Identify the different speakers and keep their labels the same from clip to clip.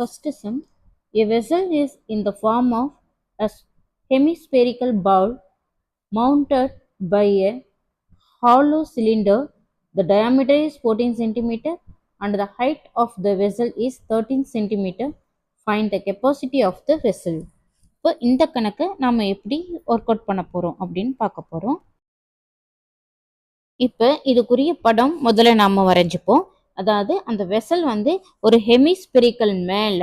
Speaker 1: First sum, a vessel is in the form of a hemispherical bowl mounted by a hollow cylinder. The diameter is 14 centimeter and the height of the vessel is 13 centimeter. Find the capacity of the vessel. இப்போ இந்த கணக்கு நாம எப்படி work out பண்ண போறோம் அப்படின்னு பார்க்க போறோம். இப்போ இதுக்குரிய படம் முதல்ல நாம வரைஞ்சுப்போம். அதாவது அந்த வெசல் வந்து ஒரு ஹெமிஸ்பெரிக்கல் மேல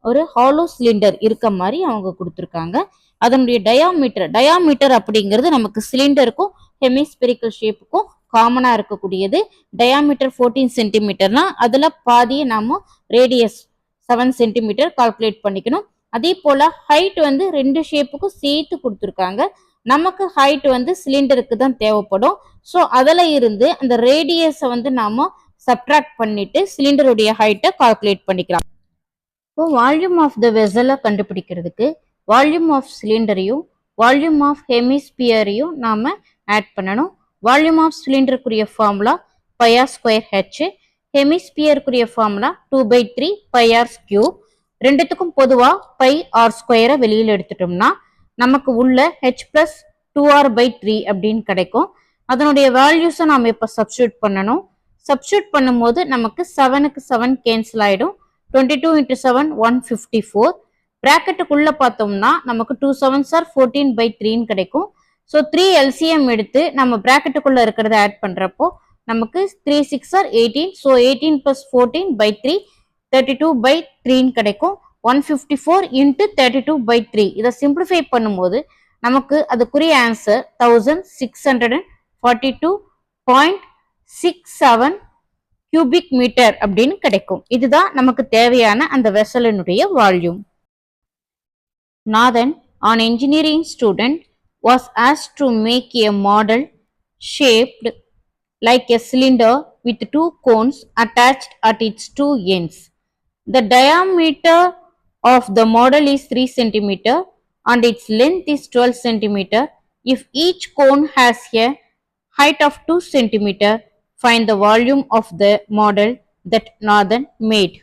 Speaker 1: ஒரு ஹாலோ சிலிண்டர் இருக்க மாதிரி அவங்க கொடுத்துருக்காங்க. அதனுடைய டயாமீட்டர் அப்படிங்கிறது நமக்கு சிலிண்டருக்கும் ஹெமிஸ்பெரிக்கல் ஷேப்புக்கும் காமனா இருக்கக்கூடியது. டயாமீட்டர் 14 சென்டிமீட்டர்னா அதுல பாதியை நாம ரேடியஸ் 7 சென்டிமீட்டர் கால்குலேட் பண்ணிக்கணும். அதே போல ஹைட் வந்து ரெண்டு ஷேப்புக்கும் சேர்த்து கொடுத்துருக்காங்க. நமக்கு ஹைட் வந்து சிலிண்டருக்கு தான் தேவைப்படும். ஸோ அதில் இருந்து அந்த ரேடியஸை வந்து நாம சப்ட்ராக்ட் பண்ணிட்டு சிலிண்டருடைய ஹைட்டை கால்குலேட் பண்ணிக்கலாம். இப்போ வால்யூம் ஆஃப் த வெசலை கண்டுபிடிக்கிறதுக்கு வால்யூம் ஆஃப் சிலிண்டரையும் வால்யூம் ஆஃப் ஹெமிஸ்பியரையும் நாம ஆட் பண்ணணும். வால்யூம் ஆஃப் சிலிண்டருக்குரிய ஃபார்முலா πr²h, ஹெமிஸ்பியருக்குரிய ஃபார்முலா 2/3 πr³. ரெண்டுத்துக்கும் பொதுவாக πr² வெளியில் எடுத்துட்டோம்னா நமக்கு உள்ள h+2r/3 அப்படின்னு கிடைக்கும். அதனுடைய வேல்யூஸை நாம் இப்போ சப்ஸ்டியூட் பண்ணணும். சப்ஸ்டியூட் பண்ணும்போது நமக்கு 7க்கு 7 கேன்சல் ஆகிடும். 22 × 7 154. ப்ராக்கெட்டுக்குள்ள பார்த்தோம்னா நமக்கு 2 7s are 14/3 கிடைக்கும். ஸோ 3 LCM எடுத்து நம்ம ப்ராக்கெட்டுக்குள்ள இருக்கிறத ஆட் பண்ணுறப்போ நமக்கு 3 6 are 18. ஸோ 18 + 14/3 32/3 கிடைக்கும். 154 × 32/3 இதை சிம்பிளிஃபை பண்ணும்போது நமக்கு அதுக்குரிய ஆன்சர் 1642.67 cubic மீட்டர் அப்படின்னு கிடைக்கும். இதுதான் நமக்கு தேவையான அந்த வெசலினுடைய volume. Nathan, an engineering student, was asked to make a model shaped like a cylinder with two cones attached at its two ends. The diameter of the model is 3 cm and its length is 12 cm. If each cone has a height of 2 cm, find the volume of the model that Nathan made.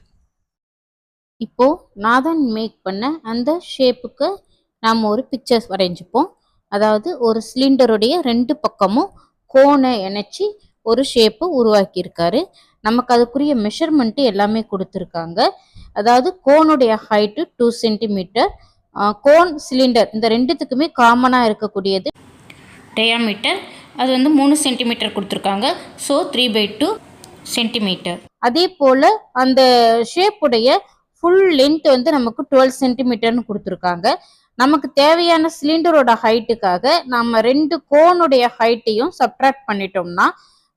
Speaker 1: இப்போ நாதன் make பண்ண அந்த ஷேப்புக்கு நாம் ஒரு pictures வரைஞ்சிப்போம். அதாவது ஒரு சிலிண்டருடைய ரெண்டு பக்கமும் கோனை இணைச்சி ஒரு ஷேப்பு உருவாக்கியிருக்காரு. நமக்கு அதுக்குரிய மெஷர்மெண்ட்டு எல்லாமே கொடுத்துருக்காங்க. அதாவது கோனுடைய ஹைட்டு 2 சென்டிமீட்டர், கோன் சிலிண்டர் இந்த ரெண்டுத்துக்குமே காமனாக இருக்கக்கூடியது டயாமீட்டர் அது வந்து 3 சென்டிமீட்டர் கொடுத்துருக்காங்க. So 3/2 centimetre. அதே போல் அந்த ஷேப்புடைய ஃபுல் லென்த் வந்து நமக்கு 12 சென்டிமீட்டர்னு கொடுத்துருக்காங்க. நமக்கு தேவையான சிலிண்டரோட ஹைட்டுக்காக நம்ம ரெண்டு கோனுடைய ஹைட்டையும் சப்ட்ராக்ட் பண்ணிட்டோம்னா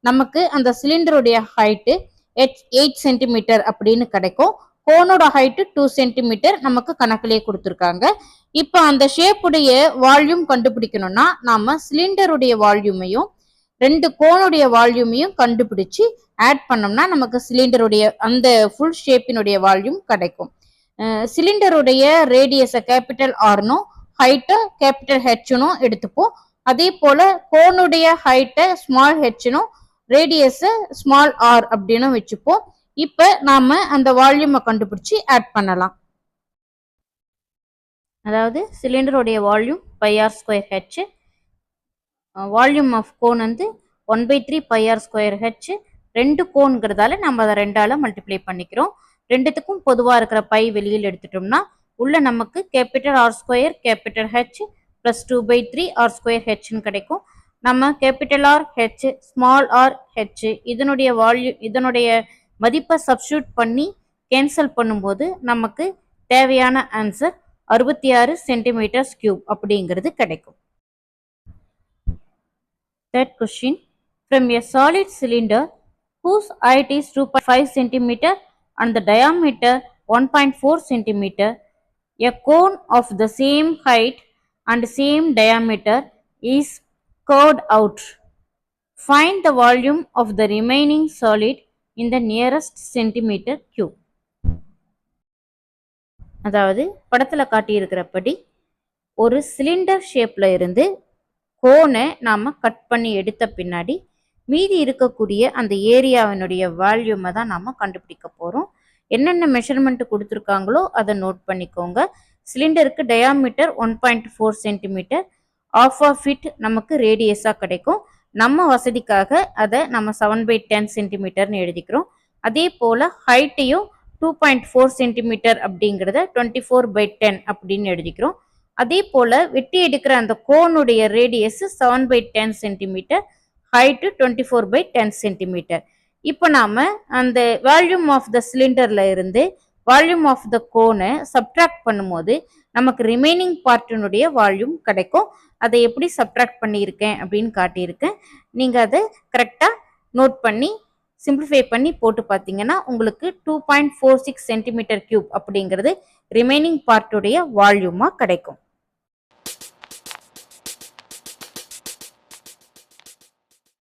Speaker 1: நமக்கு அந்த சிலிண்டருடைய ஹைட்டு 8 சென்டிமீட்டர் அப்படின்னு கிடைக்கும். கோனோட ஹைட்டு 2 சென்டிமீட்டர் நமக்கு கணக்கிலே கொடுத்துருக்காங்க. இப்போ அந்த ஷேப்புடைய வால்யூம் கண்டுபிடிக்கணும்னா நாம சிலிண்டருடைய வால்யூமையும் ரெண்டு கோனுடைய வால்யூமையும் கண்டுபிடிச்சு ஆட் பண்ணோம்னா நமக்கு சிலிண்டருடைய அந்த ஃபுல் ஷேப்பினுடைய வால்யூம் கிடைக்கும். சிலிண்டருடைய ரேடியஸை கேபிட்டல் ஆர்னும் ஹைட்டை கேபிட்டல் ஹெச்னும் எடுத்துப்போம். அதே போல கோனுடைய ஹைட்டை ஸ்மால் ஹெச்னும் ரேடியஸை ஸ்மால் ஆர் அப்படின்னு வச்சுப்போம். இப்போ நாம அந்த வால்யூமை கண்டுபிடிச்சு ஆட் பண்ணலாம். அதாவது சிலிண்டருடைய volume πr²h, volume of cone வந்து 1/3 πr²h. ரெண்டு கோன்கிறதால நம்ம அதை 2ஆல் மல்டிப்ளை பண்ணிக்கிறோம். ரெண்டுத்துக்கும் பொதுவாக இருக்கிற பை வெளியில் எடுத்துட்டோம்னா உள்ள நமக்கு கேபிட்டல் R² கேபிட்டல் H + 2/3 R²Hன்னு கிடைக்கும். நம்ம capital R H small R H இதனுடைய மதிப்பை சப்ஸ்டியூட் பண்ணி கேன்சல் பண்ணும்போது நமக்கு தேவையான ஆன்சர் 66 சென்டிமீட்டர் கியூப் அப்படிங்கிறது கிடைக்கும். Third question, from a solid cylinder whose height is 2.5 cm and the diameter 1.4 cm, a cone of the same height and same diameter is curved out. Find the volume of the remaining solid in the nearest centimeter cube. அதாவது படத்தில் காட்டியிருக்கிறபடி ஒரு cylinder ஷேப்பில் இருந்து கோனை நாம் cut பண்ணி எடுத்த பின்னாடி மீதி இருக்கக்கூடிய அந்த ஏரியாவினுடைய வால்யூமை தான் நாம் கண்டுபிடிக்க போகிறோம். என்னென்ன மெஷர்மெண்ட் கொடுத்துருக்காங்களோ அதை நோட் பண்ணிக்கோங்க. சிலிண்டருக்கு டயாமீட்டர் 1.4 சென்டிமீட்டர், ஆஃப் இட் நமக்கு ரேடியஸாக கிடைக்கும். நம்ம வசதிக்காக அதை நம்ம 7/10 சென்டிமீட்டர்னு எழுதிக்கிறோம். அதே போல் ஹைட்டையும் 2.4 சென்டிமீட்டர் அப்படிங்கிறத 24/10 அப்படின்னு எழுதிக்கிறோம். அதே போல் வெட்டி எடுக்கிற அந்த கோனுடைய ரேடியஸ் 7/10 சென்டிமீட்டர், ஹைட்டு 24/10 சென்டிமீட்டர். இப்போ நாம் அந்த வால்யூம் ஆஃப் த சிலிண்டரில் இருந்து வால்யூம் ஆஃப் த கோனை சப்ட்ராக்ட் பண்ணும்போது நமக்கு ரிமைனிங் பார்ட்டினுடைய வால்யூம் கிடைக்கும். அதை எப்படி சப்ட்ராக்ட் பண்ணியிருக்கேன் அப்படின்னு காட்டியிருக்கேன். நீங்கள் அதை கரெக்டாக நோட் பண்ணி சிம்பிளிஃபை பண்ணி போட்டு பார்த்தீங்கன்னா உங்களுக்கு 2.46 சென்டிமீட்டர் கியூப் அப்படிங்கிறது ரிமைனிங் பார்ட்டுடைய வால்யூமாக கிடைக்கும்.